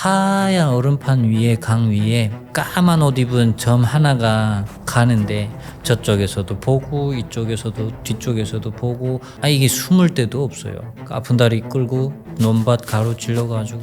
하얀 얼음판 위에 강 위에 까만 옷 입은 점 하나가 가는데 저쪽에서도 보고 이쪽에서도 뒤쪽에서도 보고 이게 숨을 데도 없어요. 아픈 다리 끌고 논밭 가로질러 가지고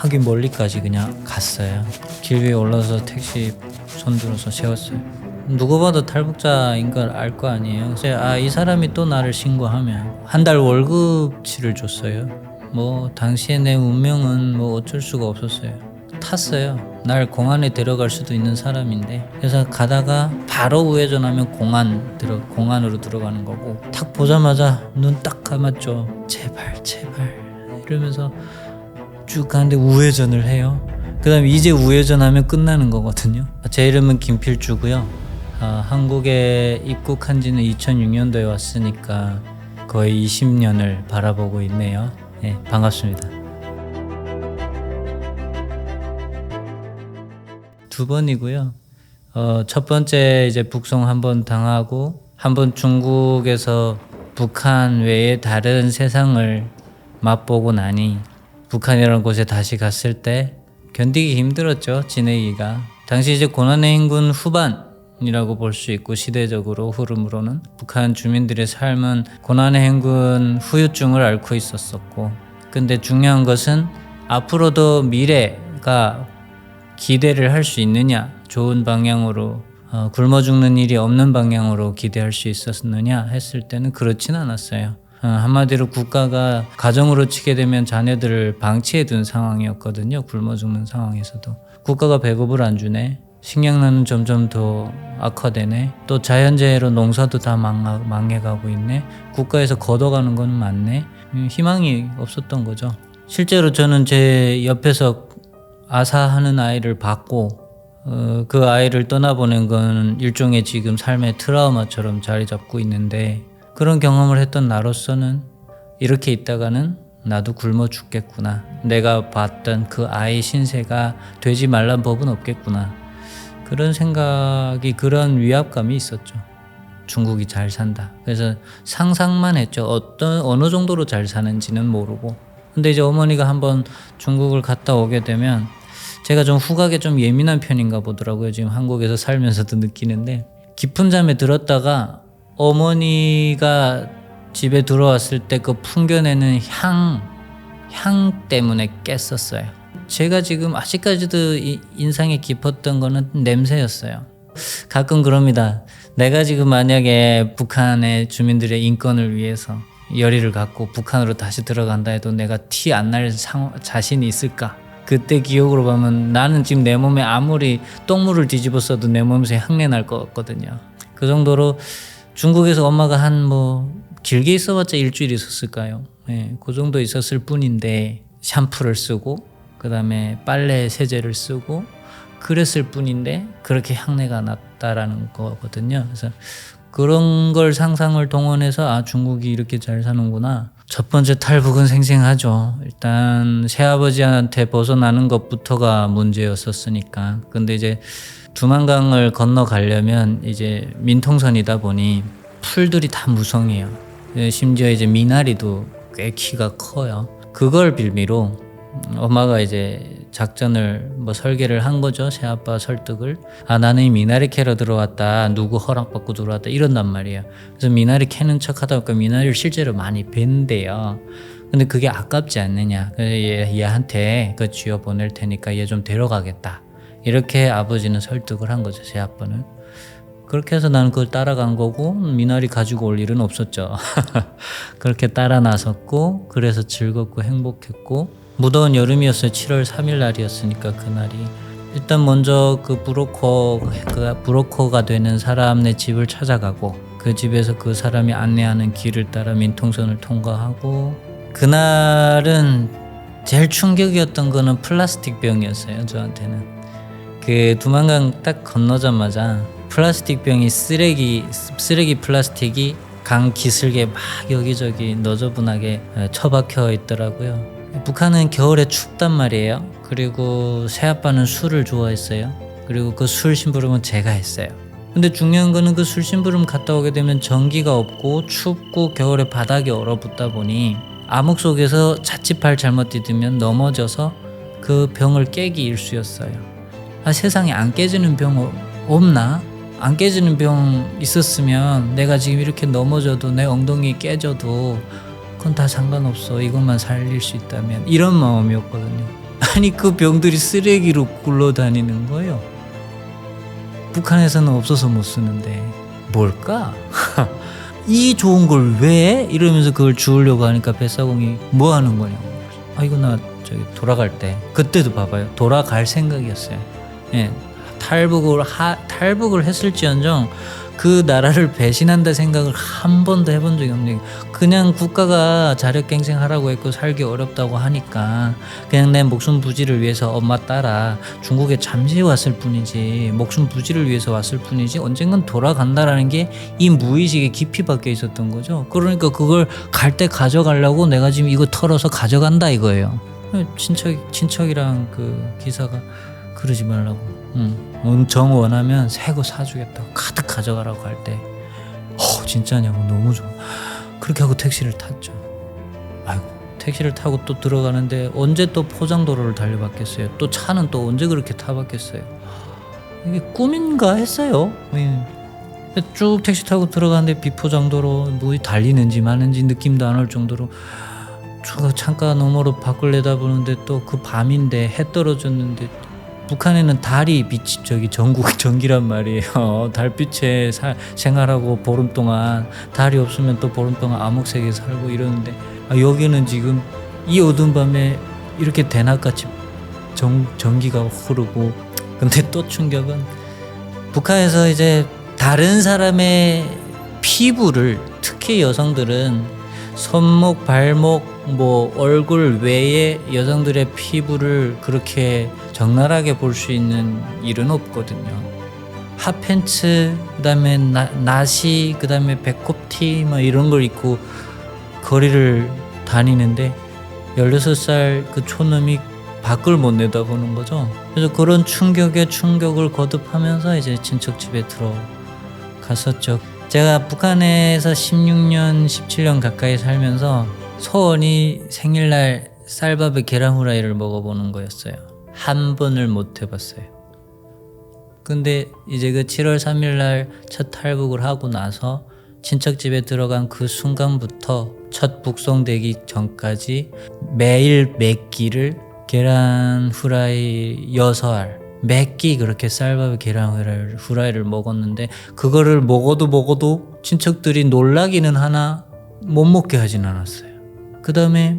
저기 멀리까지 그냥 갔어요. 길 위에 올라서 택시 손들어서 세웠어요. 누구 봐도 탈북자인 걸 알 거 아니에요. 그래서 이 사람이 또 나를 신고하면 한 달 월급치를 줬어요. 뭐 당시에 내 운명은 뭐 어쩔 수가 없었어요. 탔어요. 날 공안에 데려갈 수도 있는 사람인데, 그래서 가다가 바로 우회전하면 공안으로 들어가는 거고, 탁 보자마자 눈 딱 감았죠. 제발 이러면서 쭉 가는데 우회전을 해요. 그 다음에 이제 우회전하면 끝나는 거거든요. 제 이름은 김필주고요. 한국에 입국한 지는 2006년도에 왔으니까 거의 20년을 바라보고 있네요. 네, 반갑습니다. 두 번이고요. 첫 번째 이제 북송 한번 당하고, 한번 중국에서 북한 외에 다른 세상을 맛보고 나니 북한이라는 곳에 다시 갔을 때 견디기 힘들었죠. 지내기가. 당시 이제 고난의 행군 후반이라고 볼 수 있고, 시대적으로 흐름으로는 북한 주민들의 삶은 고난의 행군 후유증을 앓고 있었었고, 근데 중요한 것은 앞으로도 미래가 기대를 할 수 있느냐, 좋은 방향으로 굶어 죽는 일이 없는 방향으로 기대할 수 있었느냐 했을 때는 그렇진 않았어요. 한마디로 국가가 가정으로 치게 되면 자녀들을 방치해 둔 상황이었거든요. 굶어 죽는 상황에서도 국가가 배급을 안 주네, 식량난은 점점 더 악화되네, 또 자연재해로 농사도 다 망해가고 있네, 국가에서 걷어가는 건 맞네, 희망이 없었던 거죠. 실제로 저는 제 옆에서 아사하는 아이를 봤고, 그 아이를 떠나보낸 건 일종의 지금 삶의 트라우마처럼 자리 잡고 있는데, 그런 경험을 했던 나로서는 이렇게 있다가는 나도 굶어 죽겠구나, 내가 봤던 그 아이 신세가 되지 말란 법은 없겠구나, 그런 생각이, 그런 위압감이 있었죠. 중국이 잘 산다. 그래서 상상만 했죠. 어느 정도로 잘 사는지는 모르고. 근데 이제 어머니가 한번 중국을 갔다 오게 되면, 제가 좀 후각에 좀 예민한 편인가 보더라고요. 지금 한국에서 살면서도 느끼는데, 깊은 잠에 들었다가 어머니가 집에 들어왔을 때 그 풍겨내는 향 때문에 깼었어요. 제가 지금 아직까지도 인상이 깊었던 거는 냄새였어요. 가끔 그럽니다. 내가 지금 만약에 북한의 주민들의 인권을 위해서 열의를 갖고 북한으로 다시 들어간다 해도 내가 티 안 날 자신이 있을까? 그때 기억으로 보면 나는 지금 내 몸에 아무리 똥물을 뒤집어 써도 내 몸에서 향내 날 것 같거든요. 그 정도로 중국에서 엄마가 길게 있어봤자 일주일 있었을까요? 네, 그 정도 있었을 뿐인데, 샴푸를 쓰고 그 다음에 빨래 세제를 쓰고 그랬을 뿐인데 그렇게 향내가 났다라는 거거든요. 그래서 그런 걸 상상을 동원해서 중국이 이렇게 잘 사는구나. 첫 번째 탈북은 생생하죠. 일단 새아버지한테 벗어나는 것부터가 문제였었으니까. 근데 이제 두만강을 건너가려면 이제 민통선이다 보니 풀들이 다 무성해요. 심지어 이제 미나리도 꽤 키가 커요. 그걸 빌미로 엄마가 이제 작전을 설계를 한 거죠. 새아빠 설득을. 나는 이 미나리 캐러 들어왔다, 누구 허락받고 들어왔다, 이런단 말이에요. 그래서 미나리 캐는 척 하다 보니까 미나리를 실제로 많이 벤대요. 근데 그게 아깝지 않느냐. 그래서 얘한테 그거 쥐어 보낼 테니까 얘 좀 데려가겠다, 이렇게 아버지는 설득을 한 거죠. 새아빠는. 그렇게 해서 나는 그걸 따라간 거고, 미나리 가지고 올 일은 없었죠. 그렇게 따라 나섰고, 그래서 즐겁고 행복했고, 무더운 여름이었어요. 7월 3일 날이었으니까 그날이. 일단 먼저 그 브로커가 되는 사람의 집을 찾아가고, 그 집에서 그 사람이 안내하는 길을 따라 민통선을 통과하고, 그날은 제일 충격이었던 거는 플라스틱 병이었어요. 저한테는. 그 두만강 딱 건너자마자 플라스틱 병이 쓰레기 플라스틱이 강 기슭에 막 여기저기 너저분하게 처박혀 있더라고요. 북한은 겨울에 춥단 말이에요. 그리고 새아빠는 술을 좋아했어요. 그리고 그 술 심부름은 제가 했어요. 근데 중요한 거는 그 술 심부름 갔다 오게 되면 전기가 없고 춥고 겨울에 바닥이 얼어붙다 보니 암흑 속에서 자칫 발 잘못 디디면 넘어져서 그 병을 깨기 일쑤였어요. 세상에 안 깨지는 병 없나? 안 깨지는 병 있었으면 내가 지금 이렇게 넘어져도 내 엉덩이 깨져도 그건 다 상관없어. 이것만 살릴 수 있다면. 이런 마음이었거든요. 아니 그 병들이 쓰레기로 굴러다니는 거예요. 북한에서는 없어서 못 쓰는데 뭘까? 이 좋은 걸 왜? 이러면서 그걸 주우려고 하니까 뱃사공이 뭐 하는 거냐고. 이거 나 저기 돌아갈 때 그때도 봐봐요. 돌아갈 생각이었어요. 예, 탈북을 했을지언정 그 나라를 배신한다 생각을 한 번도 해본 적이 없네요. 그냥 국가가 자력갱생하라고 했고 살기 어렵다고 하니까 그냥 내 목숨 부지를 위해서 엄마 따라 중국에 잠시 왔을 뿐이지, 목숨 부지를 위해서 왔을 뿐이지 언젠간 돌아간다라는 게 이 무의식에 깊이 박혀 있었던 거죠. 그러니까 그걸 갈 때 가져가려고 내가 지금 이거 털어서 가져간다 이거예요. 친척이랑 그 기사가 그러지 말라고. 정 원하면 새 거 사주겠다고 가득 가져가라고 할 때 진짜냐고 너무 좋아. 그렇게 하고 택시를 탔죠. 아이고 택시를 타고 또 들어가는데 언제 또 포장도로를 달려봤겠어요. 또 차는 또 언제 그렇게 타봤겠어요. 이게 꿈인가 했어요. 쭉 택시 타고 들어가는데 비포장도로 뭐 달리는지 마는지 느낌도 안 올 정도로 창가 너머로 밖을 내다보는데 또 그 밤인데 해 떨어졌는데 북한에는 달이 빛이 저기 전국 전기란 말이에요. 달빛에 생활하고 보름 동안 달이 없으면 또 보름 동안 암흑색에 살고 이러는데 여기는 지금 이 어두운 밤에 이렇게 대낮같이 전기가 흐르고. 근데 또 충격은 북한에서 이제 다른 사람의 피부를, 특히 여성들은 손목, 발목, 뭐 얼굴 외에 여성들의 피부를 그렇게 적나라하게 볼 수 있는 일은 없거든요. 핫팬츠, 그다음에 나시, 그다음에 배꼽티 뭐 이런 걸 입고 거리를 다니는데 16살 그 촌놈이 밖을 못 내다보는 거죠. 그래서 그런 충격에 충격을 거듭하면서 이제 친척 집에 들어갔었죠. 제가 북한에서 16년, 17년 가까이 살면서 소원이 생일날 쌀밥에 계란 후라이를 먹어보는 거였어요. 한 번을 못 해봤어요. 근데 이제 그 7월 3일날 첫 탈북을 하고 나서 친척 집에 들어간 그 순간부터 첫 북송되기 전까지 매일 몇 끼를 계란 후라이 6알 몇 끼 그렇게 쌀밥에 계란 후라이를 먹었는데 그거를 먹어도 친척들이 놀라기는 하나 못 먹게 하진 않았어요. 그 다음에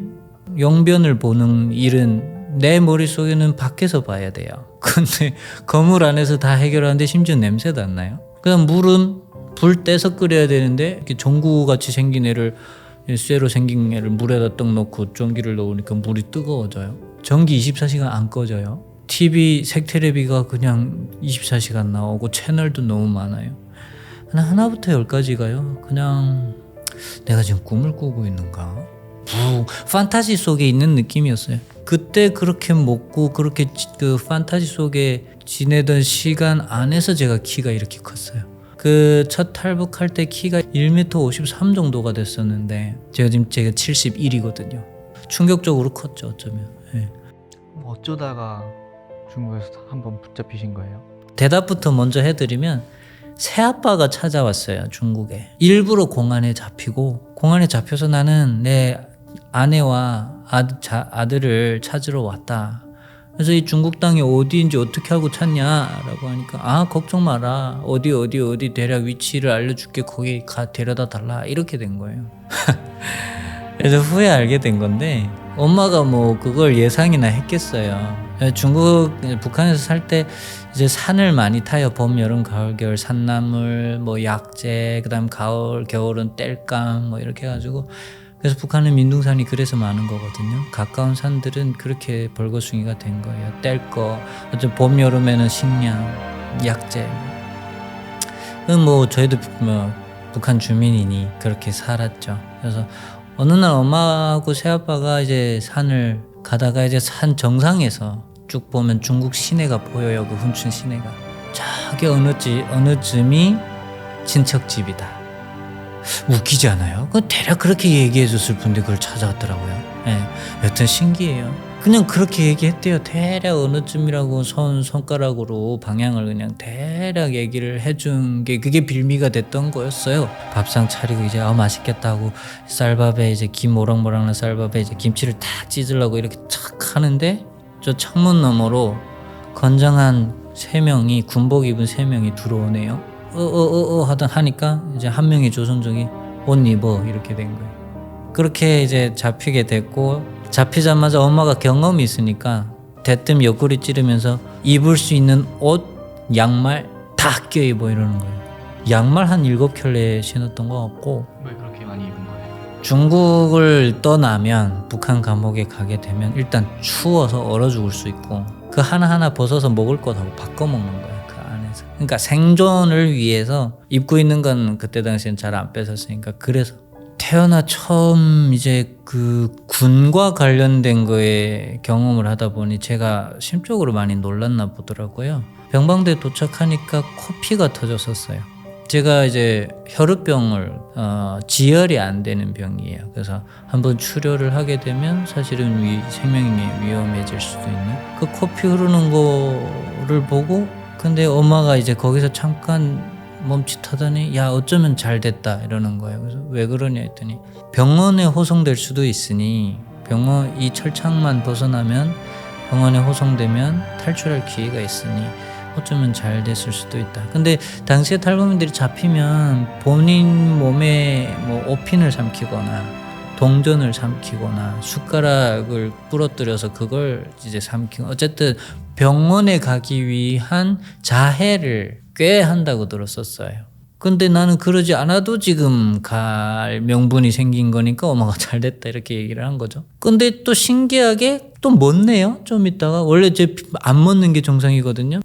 영변을 보는 일은 내 머릿속에는 밖에서 봐야 돼요. 근데 건물 안에서 다 해결하는데 심지어 냄새도 안 나요. 그다음 물은 불 떼서 끓여야 되는데 이렇게 전구같이 생긴 애를, 쇠로 생긴 애를 물에다 떡 넣고 전기를 넣으니까 물이 뜨거워져요. 전기 24시간 안 꺼져요. TV, 색테레비가 그냥 24시간 나오고 채널도 너무 많아요. 하나부터 10까지가요. 그냥 내가 지금 꿈을 꾸고 있는가? 판타지 속에 있는 느낌이었어요. 그때 그렇게 먹고 그렇게 그 판타지 속에 지내던 시간 안에서 제가 키가 이렇게 컸어요. 그 첫 탈북할 때 키가 1m 53 정도가 됐었는데 제가 71이거든요. 충격적으로 컸죠, 어쩌면. 네. 어쩌다가 중국에서 한번 붙잡히신 거예요? 대답부터 먼저 해드리면 새아빠가 찾아왔어요, 중국에. 일부러 공안에 잡히고, 공안에 잡혀서 나는 내 아내와 아들을 찾으러 왔다. 그래서 이 중국 땅이 어디인지 어떻게 하고 찾냐라고 하니까 걱정 마라. 어디 대략 위치를 알려줄게. 거기 데려다 달라. 이렇게 된 거예요. 그래서 후에 알게 된 건데 엄마가 뭐 그걸 예상이나 했겠어요. 북한에서 살 때 이제 산을 많이 타요. 봄, 여름, 가을, 겨울 산나물, 뭐 약재, 그다음 가을, 겨울은 땔감 뭐 이렇게 해가지고. 그래서 북한은 민둥산이 그래서 많은 거거든요. 가까운 산들은 그렇게 벌거숭이가 된 거예요. 뗄 거, 봄, 여름에는 식량, 약재. 뭐 저희도 뭐 북한 주민이니 그렇게 살았죠. 그래서 어느 날 엄마하고 새아빠가 이제 산을 가다가 이제 산 정상에서 쭉 보면 중국 시내가 보여요. 그 훈춘 시내가. 저기 어느 쯤이 친척 집이다. 웃기지 않아요? 대략 그렇게 얘기해 줬을 뿐인데 그걸 찾아왔더라고요. 예, 여튼 신기해요. 그냥 그렇게 얘기했대요. 대략 어느쯤이라고 손가락으로 방향을 그냥 대략 얘기를 해준 게 그게 빌미가 됐던 거였어요. 밥상 차리고 이제 맛있겠다 하고 쌀밥에 이제 김 모락모락한 쌀밥에 이제 김치를 탁 찢으려고 이렇게 탁 하는데 저 창문 너머로 건장한 3명이 군복 입은 3명이 들어오네요. 하니까 이제 한 명이 조선족이 옷 입어 이렇게 된 거예요. 그렇게 이제 잡히게 됐고 잡히자마자 엄마가 경험이 있으니까 대뜸 옆구리 찌르면서 입을 수 있는 옷, 양말 다 껴입어 이러는 거예요. 양말 한 7켤레 신었던 것 같고 왜 그렇게 많이 입은 거예요? 중국을 떠나면 북한 감옥에 가게 되면 일단 추워서 얼어 죽을 수 있고 그 하나하나 벗어서 먹을 것하고 바꿔 먹는 거예요. 그 안에서. 그러니까 생존을 위해서 입고 있는 건 그때 당시엔 잘 안 뺏었으니까 그래서 태어나 처음 이제 그 군과 관련된 거에 경험을 하다 보니 제가 심적으로 많이 놀랐나 보더라고요. 병방대에 도착하니까 코피가 터졌었어요. 제가 이제 혈우병을 지혈이 안 되는 병이에요. 그래서 한번 출혈을 하게 되면 사실은 생명이 위험해질 수도 있는 그 코피 흐르는 거를 보고 근데 엄마가 이제 거기서 잠깐 멈칫하더니 야 어쩌면 잘 됐다 이러는 거예요. 그래서 왜 그러냐 했더니 병원에 호송될 수도 있으니 병원 이 철창만 벗어나면 병원에 호송되면 탈출할 기회가 있으니 어쩌면 잘 됐을 수도 있다. 근데 당시에 탈북민들이 잡히면 본인 몸에 뭐 오핀을 삼키거나 동전을 삼키거나 숟가락을 부러뜨려서 그걸 이제 삼키고 어쨌든 병원에 가기 위한 자해를 꽤 한다고 들었었어요. 근데 나는 그러지 않아도 지금 갈 명분이 생긴 거니까 엄마가 잘 됐다 이렇게 얘기를 한 거죠. 근데 또 신기하게 또 멋네요. 좀 있다가 원래 제 안 멋는 게 정상이거든요.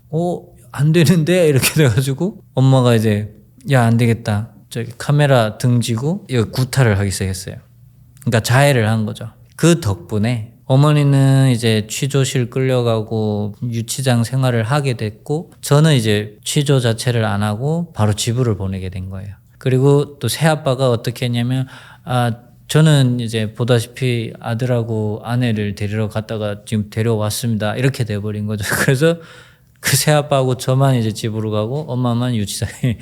안 되는데 이렇게 돼가지고 엄마가 이제 야 안 되겠다. 저기 카메라 등지고 이거 구타를 하기 시작했어요. 그러니까 자해를 한 거죠. 그 덕분에 어머니는 이제 취조실 끌려가고 유치장 생활을 하게 됐고 저는 이제 취조 자체를 안 하고 바로 집으로 보내게 된 거예요. 그리고 또 새아빠가 어떻게 했냐면 저는 이제 보다시피 아들하고 아내를 데리러 갔다가 지금 데려왔습니다. 이렇게 돼버린 거죠. 그래서 그 새아빠하고 저만 이제 집으로 가고 엄마만 유치장에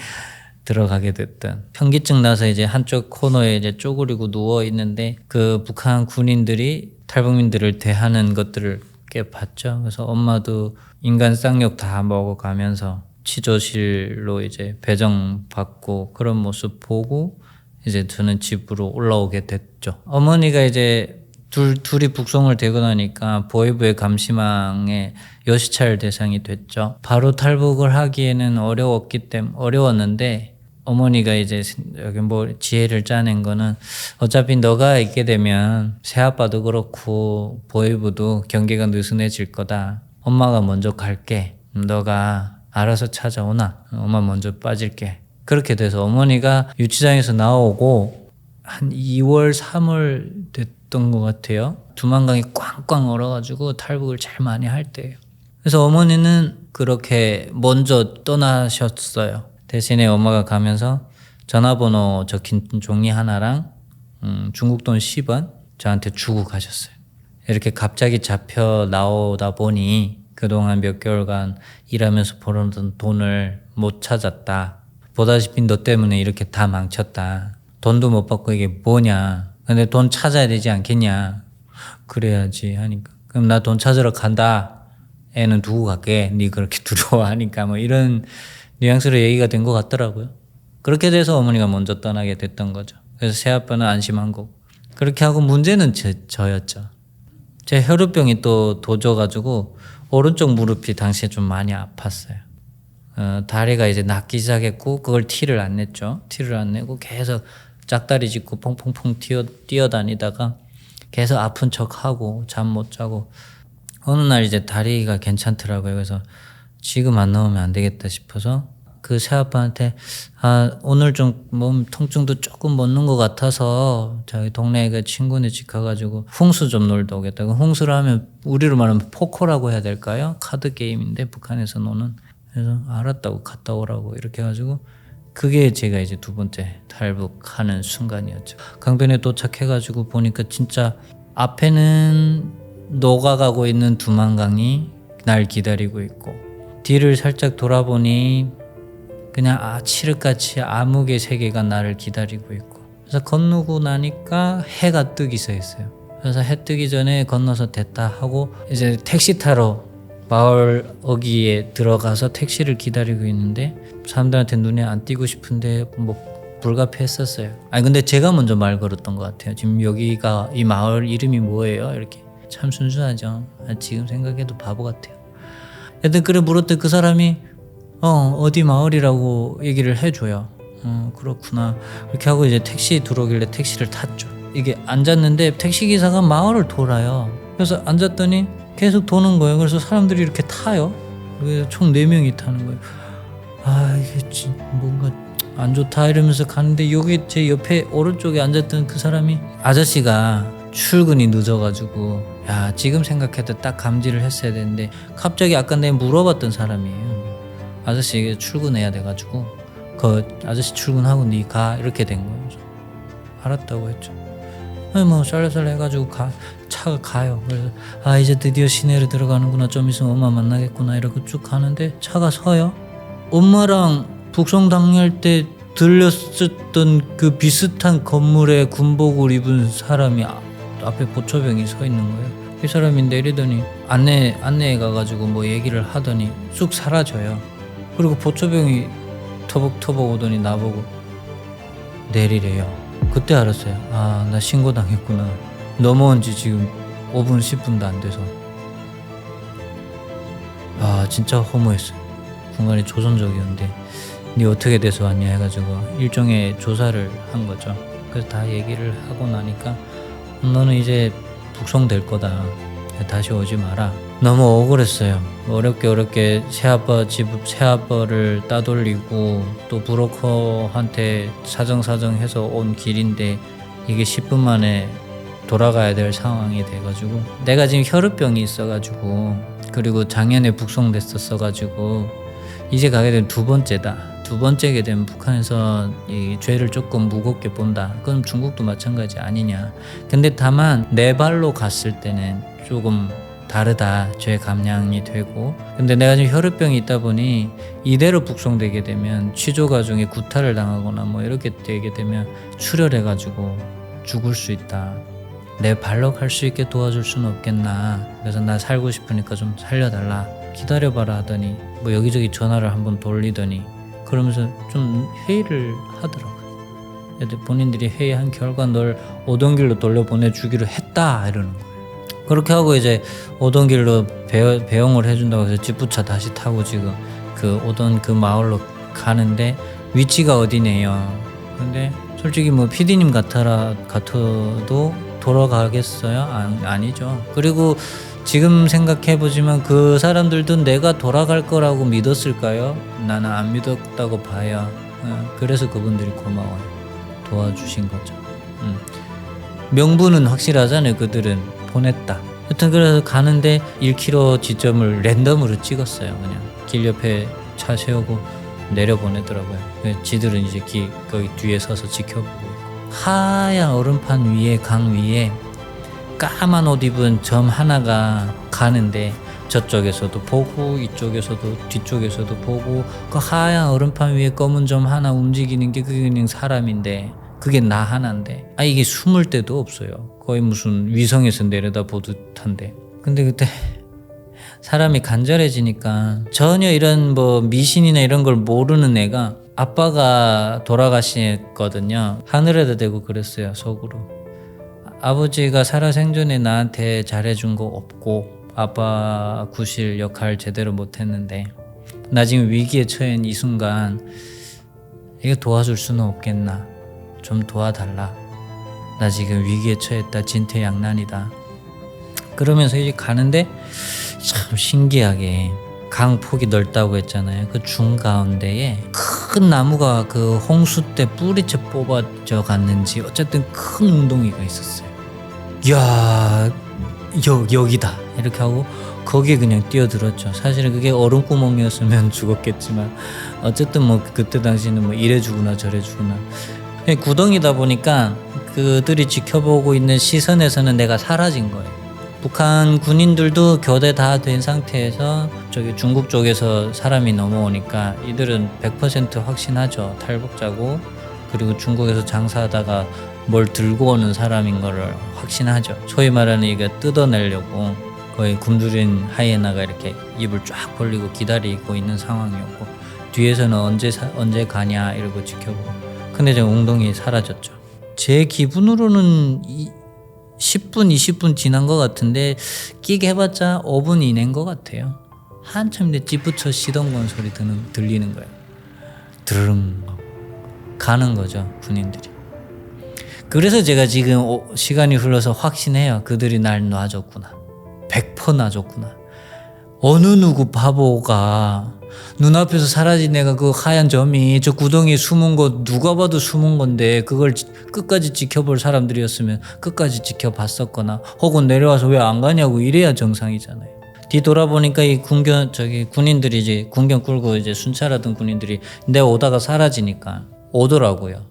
들어가게 됐던 현기증 나서 이제 한쪽 코너에 이제 쪼그리고 누워 있는데 그 북한 군인들이 탈북민들을 대하는 것들을 꽤 봤죠. 그래서 엄마도 인간 쌍욕 다 먹어가면서 취조실로 이제 배정받고 그런 모습 보고 이제 저는 집으로 올라오게 됐죠. 어머니가 이제 둘이 북송을 되고 나니까 보위부의 감시망에 여시찰 대상이 됐죠. 바로 탈북을 하기에는 어려웠는데 어머니가 이제 여기 뭐 지혜를 짜낸 거는 어차피 너가 있게 되면 새아빠도 그렇고 보위부도 경계가 느슨해질 거다. 엄마가 먼저 갈게. 너가 알아서 찾아오나. 엄마 먼저 빠질게. 그렇게 돼서 어머니가 유치장에서 나오고 한 2월 3월 됐던 것 같아요. 두만강이 꽝꽝 얼어가지고 탈북을 제일 많이 할 때예요. 그래서 어머니는 그렇게 먼저 떠나셨어요. 대신에 엄마가 가면서 전화번호 적힌 종이 하나랑 중국 돈 10원 저한테 주고 가셨어요. 이렇게 갑자기 잡혀 나오다 보니 그동안 몇 개월간 일하면서 벌어놓은 돈을 못 찾았다. 보다시피 너 때문에 이렇게 다 망쳤다. 돈도 못 받고 이게 뭐냐. 근데 돈 찾아야 되지 않겠냐. 그래야지 하니까. 그럼 나 돈 찾으러 간다. 애는 두고 갈게. 네 그렇게 두려워하니까 뭐 이런 뉘앙스로 얘기가 된 것 같더라고요. 그렇게 돼서 어머니가 먼저 떠나게 됐던 거죠. 그래서 새아빠는 안심한 거고. 그렇게 하고 문제는 저였죠. 제 혈우병이 또 도져가지고 오른쪽 무릎이 당시에 좀 많이 아팠어요. 다리가 이제 낫기 시작했고 그걸 티를 안 냈죠. 티를 안 내고 계속 짝다리 짚고 퐁퐁퐁 뛰어다니다가 계속 아픈 척하고 잠 못 자고 어느 날 이제 다리가 괜찮더라고요. 그래서 지금 안 나오면 안 되겠다 싶어서 그 새아빠한테 오늘 좀 몸 통증도 조금 멎는 것 같아서 저희 동네에 그 친구네 집 가가지고 홍수 좀 놀다 오겠다고. 홍수를 하면 우리로 말하면 포커라고 해야 될까요? 카드 게임인데 북한에서 노는. 그래서 알았다고 갔다 오라고 이렇게 해가지고 그게 제가 이제 두 번째 탈북하는 순간이었죠. 강변에 도착해가지고 보니까 진짜 앞에는 녹아가고 있는 두만강이 날 기다리고 있고 뒤를 살짝 돌아보니 그냥 칠흑같이 암흑의 세계가 나를 기다리고 있고 그래서 건너고 나니까 해가 뜨기 시작했어요. 그래서 해 뜨기 전에 건너서 됐다 하고 이제 택시 타러 마을 어귀에 들어가서 택시를 기다리고 있는데 사람들한테 눈에 안 띄고 싶은데 뭐 불가피했었어요. 아니 근데 제가 먼저 말 걸었던 것 같아요. 지금 여기가 이 마을 이름이 뭐예요? 이렇게 참 순수하죠. 지금 생각해도 바보 같아요. 여튼 그래 물었더니 그 사람이 어디 마을이라고 얘기를 해줘요. 그렇구나. 이렇게 하고 이제 택시 들어오길래 택시를 탔죠. 이게 앉았는데 택시기사가 마을을 돌아요. 그래서 앉았더니 계속 도는 거예요. 그래서 사람들이 이렇게 타요. 그래서 총 4명이 타는 거예요. 이게 뭔가 안 좋다 이러면서 가는데 여기 제 옆에 오른쪽에 앉았던 그 사람이 아저씨가 출근이 늦어가지고 야 지금 생각해도 딱 감지를 했어야 되는데 갑자기 아까 내가 물어봤던 사람이에요. 아저씨 출근해야 돼가지고 그 아저씨 출근하고 니 가 이렇게 된 거예요. 그래서 알았다고 했죠. 뭐 쌀쌀 해가지고 차가 가요. 그래서 이제 드디어 시내로 들어가는구나. 좀 있으면 엄마 만나겠구나 이러고 쭉 가는데 차가 서요. 엄마랑 북송 당할 때 들렸었던 그 비슷한 건물에 군복을 입은 사람이 앞에 보초병이 서 있는 거예요. 이 사람이 내리더니 안내해 가가지고 뭐 얘기를 하더니 쑥 사라져요. 그리고 보초병이 터벅터벅 오더니 나보고 내리래요. 그때 알았어요. 나 신고당했구나. 넘어온 지 지금 5분 10분도 안 돼서 진짜 허무했어요. 중간에 조선족이었는데 니 어떻게 돼서 왔냐 해가지고 일종의 조사를 한 거죠. 그래서 다 얘기를 하고 나니까 너는 이제 북송될 거다. 다시 오지 마라. 너무 억울했어요. 어렵게 새아빠를 따돌리고 또 브로커한테 사정해서 온 길인데 이게 10분 만에 돌아가야 될 상황이 돼가지고 내가 지금 혈우병이 있어가지고 그리고 작년에 북송됐었어가지고 이제 가게 되면 2번째다. 2번째게 되면 북한에서 이 죄를 조금 무겁게 본다. 그럼 중국도 마찬가지 아니냐. 근데 다만 내 발로 갔을 때는 조금 다르다. 죄 감량이 되고. 근데 내가 지금 혈우병이 있다 보니 이대로 북송되게 되면 취조가 중에 구타를 당하거나 뭐 이렇게 되게 되면 출혈해가지고 죽을 수 있다. 내 발로 갈 수 있게 도와줄 수는 없겠나. 그래서 나 살고 싶으니까 좀 살려달라. 기다려봐라 하더니 뭐 여기저기 전화를 한번 돌리더니 그러면서 좀 회의를 하더라고요. 본인들이 회의한 결과 널 오던 길로 돌려보내주기로 했다 이러는 거예요. 그렇게 하고 이제 오던 길로 배웅을 해준다고 해서 집부차 다시 타고 지금 그 오던 그 마을로 가는데 위치가 어디네요. 근데 솔직히 뭐 PD님 같아도 돌아가겠어요? 아니죠. 그리고 지금 생각해보지만 그 사람들도 내가 돌아갈 거라고 믿었을까요? 나는 안 믿었다고 봐요. 그래서 그분들이 고마워요. 도와주신 거죠. 명분은 확실하잖아요. 그들은 보냈다. 여튼 그래서 가는데 1km 지점을 랜덤으로 찍었어요. 그냥 길 옆에 차 세우고 내려보내더라고요. 지들은 이제 거기 뒤에 서서 지켜보고 있고. 하얀 얼음판 위에 강 위에 까만 옷 입은 점 하나가 가는데 저쪽에서도 보고 이쪽에서도 뒤쪽에서도 보고 그 하얀 얼음판 위에 검은 점 하나 움직이는 게 그게 그냥 사람인데 그게 나 하나인데 이게 숨을 데도 없어요. 거의 무슨 위성에서 내려다 보듯한데 근데 그때 사람이 간절해지니까 전혀 이런 뭐 미신이나 이런 걸 모르는 애가 아빠가 돌아가셨거든요. 하늘에다 대고 그랬어요. 속으로. 아버지가 살아생전에 나한테 잘해준 거 없고 아빠 구실 역할 제대로 못했는데 나 지금 위기에 처한 이 순간 이거 도와줄 수는 없겠나. 좀 도와달라. 나 지금 위기에 처했다. 진퇴양난이다. 그러면서 이제 가는데 참 신기하게 강 폭이 넓다고 했잖아요. 그 중가운데에 큰 나무가 그 홍수 때 뿌리채 뽑아져 갔는지 어쨌든 큰 웅덩이가 있었어요. 이야 여기다 이렇게 하고 거기에 그냥 뛰어들었죠. 사실은 그게 얼음구멍이었으면 죽었겠지만 어쨌든 뭐 그때 당시는 뭐 이래 주구나 저래 주구나. 구덩이다 보니까 그들이 지켜보고 있는 시선에서는 내가 사라진 거예요. 북한 군인들도 교대 다 된 상태에서 저기 중국 쪽에서 사람이 넘어오니까 이들은 100% 확신하죠. 탈북자고 그리고 중국에서 장사하다가 뭘 들고 오는 사람인 거를 확신하죠. 소위 말하는 이게 뜯어내려고 거의 굶주린 하이에나가 이렇게 입을 쫙 벌리고 기다리고 있는 상황이었고 뒤에서는 언제 가냐 이러고 지켜보고 근데 저 웅덩이 사라졌죠. 제 기분으로는 10분 20분 지난 것 같은데 끼게 해봤자 5분 이내인 것 같아요. 한참 이제 찌부쳐 시동건 소리 들리는 거예요. 드릉 가는 거죠 군인들이. 그래서 제가 지금 시간이 흘러서 확신해요. 그들이 날 놔줬구나. 100% 놔줬구나. 어느 누구 바보가 눈앞에서 사라진 애가 그 하얀 점이 저 구덩이에 숨은 거 누가 봐도 숨은 건데 그걸 끝까지 지켜볼 사람들이었으면 끝까지 지켜봤었거나 혹은 내려와서 왜 안 가냐고 이래야 정상이잖아요. 뒤돌아보니까 이 군인들이 이제 군경 끌고 이제 순찰하던 군인들이 내 오다가 사라지니까 오더라고요.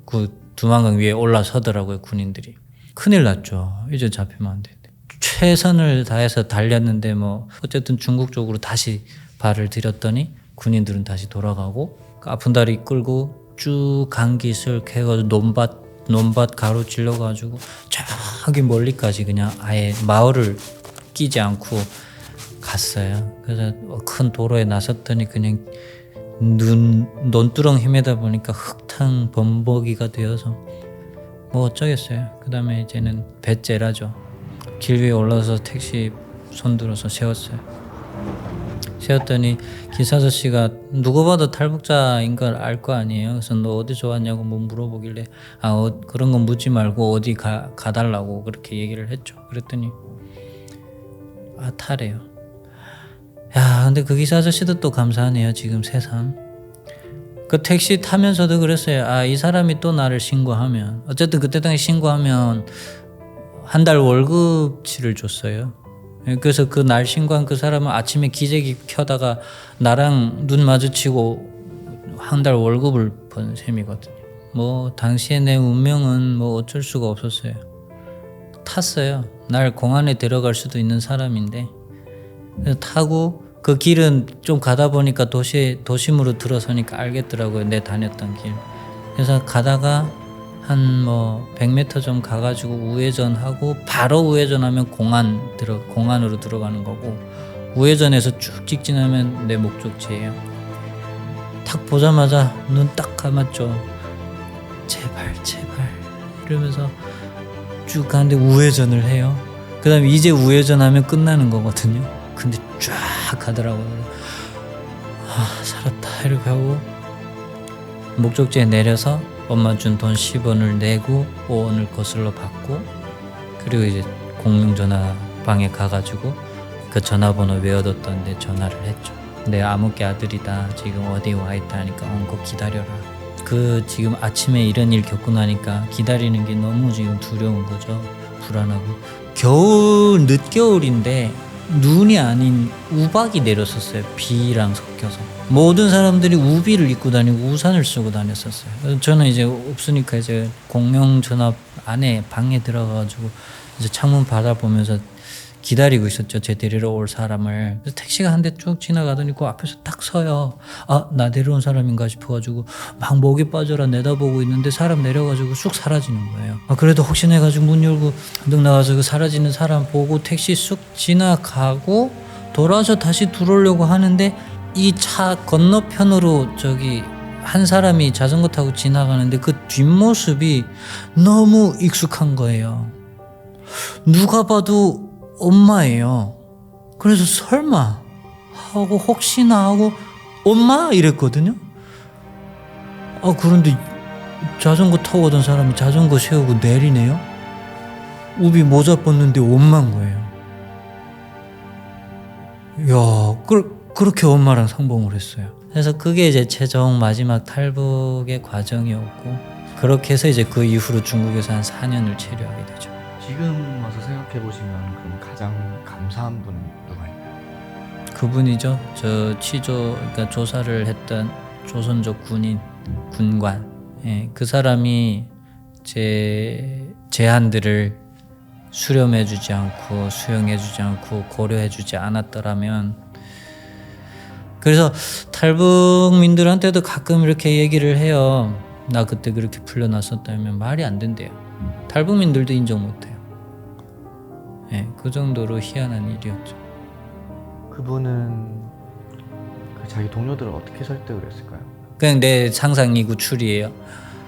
그 두만강 위에 올라서더라고요 군인들이. 큰일 났죠. 이제 잡히면 안 되는데 최선을 다해서 달렸는데 뭐 어쨌든 중국 쪽으로 다시 발을 들였더니 군인들은 다시 돌아가고 아픈 다리 끌고 쭉 강기슬 해가지고 논밭 가로질러 가지고 저기 멀리까지 그냥 아예 마을을 끼지 않고 갔어요. 그래서 큰 도로에 나섰더니 그냥 논두렁 헤매다 보니까 흙탕 범벅이가 되어서 뭐 어쩌겠어요. 그 다음에 이제는 배째라죠. 길 위에 올라서 택시 손들어서 세웠어요. 세웠더니 기사 아저씨가 누구 봐도 탈북자인 걸 알 거 아니에요. 그래서 너 어디 좋았냐고 뭐 물어보길래 그런 건 묻지 말고 어디 가달라고 그렇게 얘기를 했죠. 그랬더니 타래요. 야 근데 그 기사 아저씨도 또 감사하네요. 지금 새삼 그 택시 타면서도 그랬어요. 이 사람이 또 나를 신고하면 어쨌든 그때 당시 신고하면 한 달 월급치를 줬어요. 그래서 그 날 신고한 그 사람은 아침에 기저귀 켜다가 나랑 눈 마주치고 한 달 월급을 번 셈이거든요. 뭐 당시에 내 운명은 뭐 어쩔 수가 없었어요. 탔어요. 날 공안에 데려갈 수도 있는 사람인데 그래서 타고 그 길은 좀 가다 보니까 도심으로 들어서니까 알겠더라고요. 내 다녔던 길. 그래서 가다가 한 뭐 100m 좀 가가지고 우회전하고 바로 우회전하면 공안으로 들어가는 거고 우회전해서 쭉 직진하면 내 목적지예요. 탁 보자마자 눈 딱 감았죠. 제발 이러면서 쭉 가는데 우회전을 해요. 그 다음에 이제 우회전하면 끝나는 거거든요. 근데 쫙 가더라고요. 살았다 이렇게 하고 목적지에 내려서 엄마 준 돈 10원을 내고 5원을 거슬러 받고 그리고 이제 공중전화방에 가가지고 그 전화번호 외워뒀던 데 전화를 했죠. 내 아무개 아들이다. 지금 어디 와 있다 하니까 꼭 기다려라. 그 지금 아침에 이런 일 겪고 나니까 기다리는 게 너무 지금 두려운 거죠. 불안하고 겨울 늦겨울인데 눈이 아닌 우박이 내렸었어요. 비랑 섞여서 모든 사람들이 우비를 입고 다니고 우산을 쓰고 다녔었어요. 저는 이제 없으니까 이제 공용 전화 안에 방에 들어가가지고 이제 창문 바라보면서 기다리고 있었죠. 제 데리러 올 사람을. 그래서 택시가 한 대 쭉 지나가더니 그 앞에서 딱 서요. 나 데려온 사람인가 싶어가지고 막 목이 빠져라 내다보고 있는데 사람 내려가지고 쑥 사라지는 거예요. 그래도 혹시나 해가지고 문 열고 능 나가서 그 사라지는 사람 보고 택시 쑥 지나가고 돌아서 다시 들어오려고 하는데 이 차 건너편으로 저기 한 사람이 자전거 타고 지나가는데 그 뒷모습이 너무 익숙한 거예요. 누가 봐도 엄마예요. 그래서 설마 하고 혹시나 하고 엄마 이랬거든요. 그런데 자전거 타고 오던 사람이 자전거 세우고 내리네요. 우비 모자 벗는데 엄마인 거예요. 야, 그렇게 엄마랑 상봉을 했어요. 그래서 그게 이제 최종 마지막 탈북의 과정이었고 그렇게 해서 이제 그 이후로 중국에서 한 4년을 체류하게 되죠. 지금 와서 생각해 보시면 그럼 가장 감사한 분은 누가 있나요? 그분이죠. 그러니까 조사를 했던 조선족 군관. 그 사람이 제 제안들을 수렴해주지 않고 수용해주지 않고 고려해주지 않았더라면. 그래서 탈북민들한테도 가끔 이렇게 얘기를 해요. 나 그때 그렇게 풀려났었다면 말이 안 된대요. 탈북민들도 인정 못해요. 네, 그 정도로 희한한 일이었죠. 그분은 그 자기 동료들을 어떻게 설득을 했을까요? 그냥 내 상상이고 추리예요.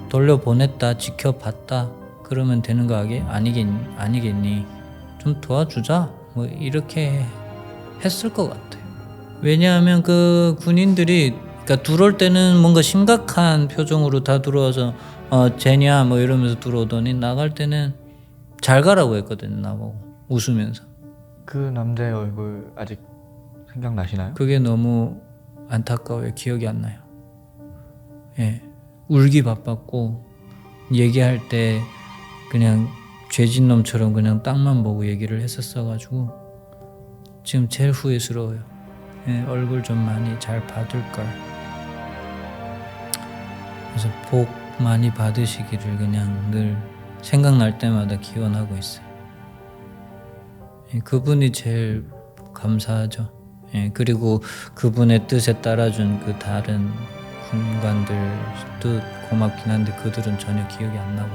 돌려보냈다, 지켜봤다, 그러면 되는 거 아니겠니? 좀 도와주자, 뭐 이렇게 했을 것 같아요. 왜냐하면 그 군인들이 그러니까 들어올 때는 뭔가 심각한 표정으로 다 들어와서 쟤냐 뭐 이러면서 들어오더니 나갈 때는 잘 가라고 했거든요. 나보고 웃으면서. 그 남자의 얼굴 아직 생각나시나요? 그게 너무 안타까워요. 기억이 안 나요. 예, 울기 바빴고 얘기할 때 그냥 죄진 놈처럼 그냥 땅만 보고 얘기를 했었어가지고 지금 제일 후회스러워요. 예, 얼굴 좀 많이 잘 받을 걸. 그래서 복 많이 받으시기를 그냥 늘 생각날 때마다 기원하고 있어요. 예, 그분이 제일 감사하죠. 예, 그리고 그분의 뜻에 따라준 그 다른 군관들 뜻 고맙긴 한데 그들은 전혀 기억이 안 나고